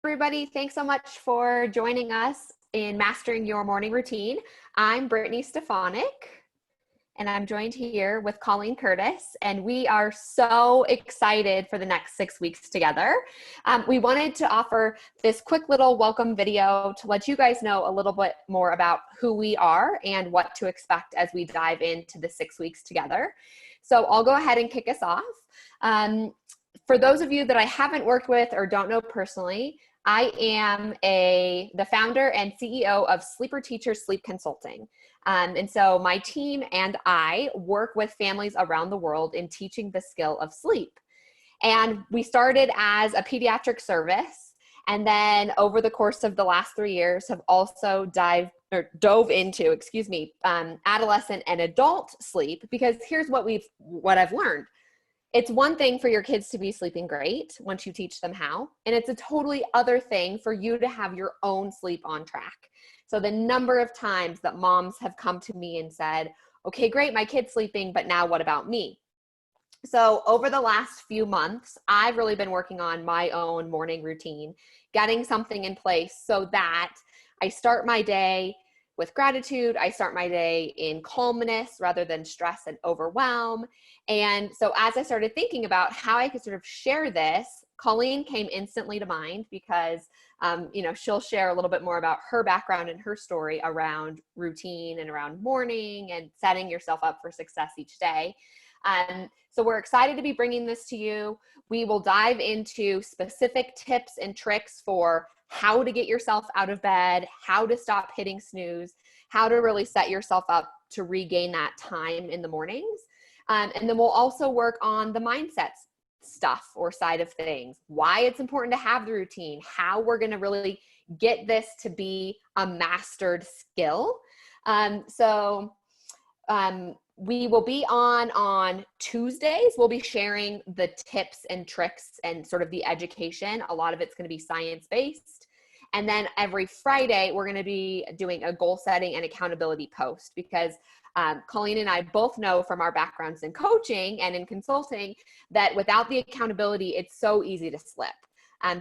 Everybody, thanks so much for joining us in Mastering Your Morning Routine. I'm Brittney Stefanic, and I'm joined here with Colleen Curtis, and we are so excited for the next 6 weeks together. We wanted to offer this quick little welcome video to let you guys know a little bit more about who we are and what to expect as we dive into the 6 weeks together. So I'll go ahead and kick us off. For those of you that I haven't worked with or don't know personally, I am the founder and CEO of Sleeper Teachers Sleep Consulting. And so my team and I work with families around the world in teaching the skill of sleep. And we started as a pediatric service, and then over the course of the last 3 years have also dove into, adolescent and adult sleep, because here's what I've learned. It's one thing for your kids to be sleeping great once you teach them how, and it's a totally other thing for you to have your own sleep on track. So the number of times that moms have come to me and said, okay, great, my kid's sleeping, but now what about me? So over the last few months, I've really been working on my own morning routine, getting something in place so that I start my day with gratitude. I start my day in calmness rather than stress and overwhelm. And so as I started thinking about how I could sort of share this, Colleen came instantly to mind because, she'll share a little bit more about her background and her story around routine and around morning and setting yourself up for success each day. So we're excited to be bringing this to you. We will dive into specific tips and tricks for how to get yourself out of bed, how to stop hitting snooze, how to really set yourself up to regain that time in the mornings. And then we'll also work on the mindset stuff or side of things, why it's important to have the routine, how we're going to really get this to be a mastered skill. We will be on Tuesdays. We'll be sharing the tips and tricks and sort of the education. A lot of it's going to be science-based. And then every Friday, we're going to be doing a goal setting and accountability post because Colleen and I both know from our backgrounds in coaching and in consulting that without the accountability, it's so easy to slip.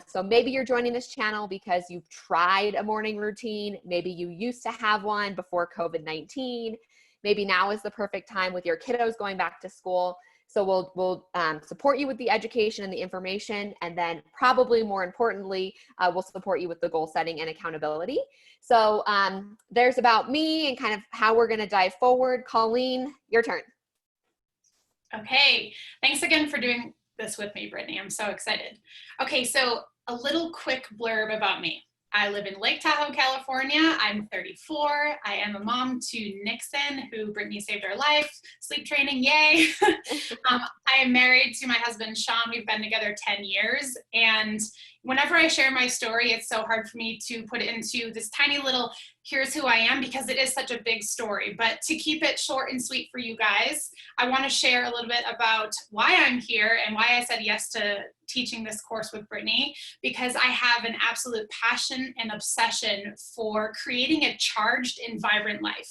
So maybe you're joining this channel because you've tried a morning routine. Maybe you used to have one before COVID-19. Maybe now is the perfect time with your kiddos going back to school. So we'll support you with the education and the information, and then probably more importantly, we'll support you with the goal setting and accountability. So there's about me and kind of how we're going to dive forward. Colleen, your turn. Okay, thanks again for doing this with me, Brittney. I'm so excited. Okay, so a little quick blurb about me. I live in Lake Tahoe, California. I'm 34. I am a mom to Nixon, who Brittney saved our life. Sleep training, yay. I am married to my husband, Sean. We've been together 10 years. And whenever I share my story, it's so hard for me to put it into this tiny little, here's who I am, because it is such a big story. But to keep it short and sweet for you guys, I want to share a little bit about why I'm here and why I said yes to teaching this course with Brittney, because I have an absolute passion and obsession for creating a charged and vibrant life.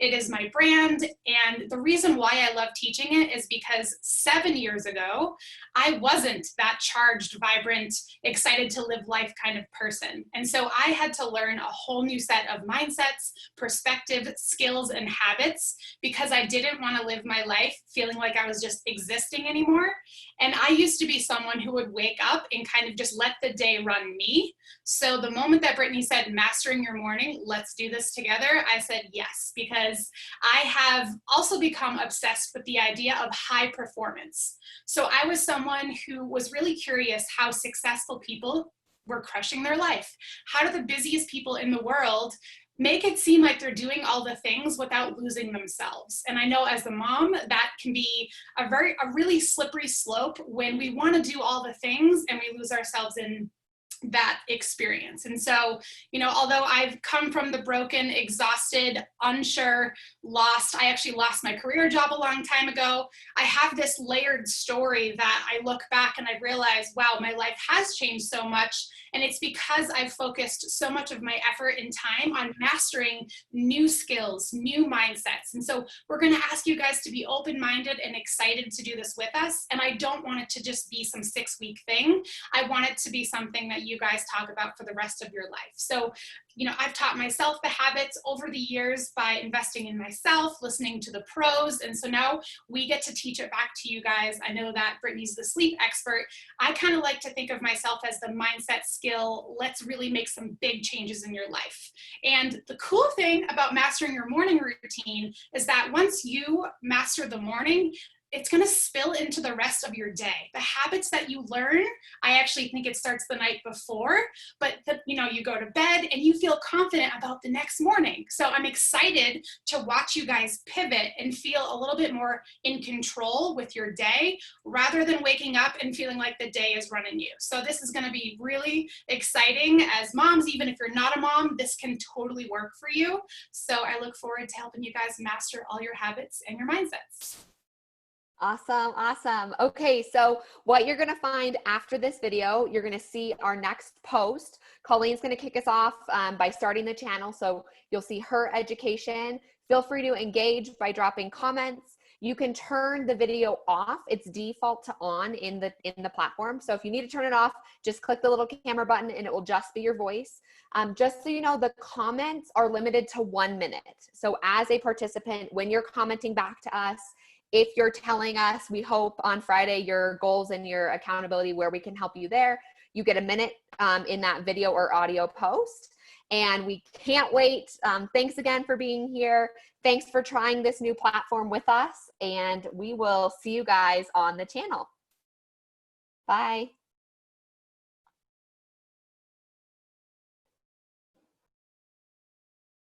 It is my brand, and the reason why I love teaching it is because 7 years ago, I wasn't that charged, vibrant, excited to live life kind of person. And so I had to learn a whole new set of mindsets, perspective, skills, and habits because I didn't want to live my life feeling like I was just existing anymore. And I used to be someone who would wake up and kind of just let the day run me. So the moment that Brittney said, mastering your morning, let's do this together, I said yes, because I have also become obsessed with the idea of high performance. So I was someone who was really curious how successful people were crushing their life. How do the busiest people in the world make it seem like they're doing all the things without losing themselves? And I know as a mom, that can be a really slippery slope when we want to do all the things and we lose ourselves in that experience. And so, although I've come from the broken, exhausted, unsure, lost, I actually lost my career job a long time ago. I have this layered story that I look back and I realize, wow, my life has changed so much. And it's because I've focused so much of my effort and time on mastering new skills, new mindsets. And so we're going to ask you guys to be open-minded and excited to do this with us. And I don't want it to just be some 6-week thing. I want it to be something that that you guys talk about for the rest of your life. So, you know, I've taught myself the habits over the years by investing in myself, listening to the pros. And so now we get to teach it back to you guys. I know that Brittney's the sleep expert. I kind of like to think of myself as the mindset skill. Let's really make some big changes in your life. And the cool thing about mastering your morning routine is that once you master the morning, it's going to spill into the rest of your day. The habits that you learn, I actually think it starts the night before, but you know, you go to bed and you feel confident about the next morning. So I'm excited to watch you guys pivot and feel a little bit more in control with your day rather than waking up and feeling like the day is running you. So this is going to be really exciting as moms. Even if you're not a mom, this can totally work for you. So I look forward to helping you guys master all your habits and your mindsets. Awesome. Awesome. Okay. So what you're going to find after this video, you're going to see our next post. Colleen's going to kick us off by starting the channel. So you'll see her education. Feel free to engage by dropping comments. You can turn the video off. It's default to on in the platform. So if you need to turn it off, just click the little camera button and it will just be your voice. Just so you know, the comments are limited to 1 minute. So as a participant, when you're commenting back to us, if you're telling us, we hope on Friday, your goals and your accountability, where we can help you there, you get a minute in that video or audio post. And we can't wait. Thanks again for being here. Thanks for trying this new platform with us. And we will see you guys on the channel. Bye.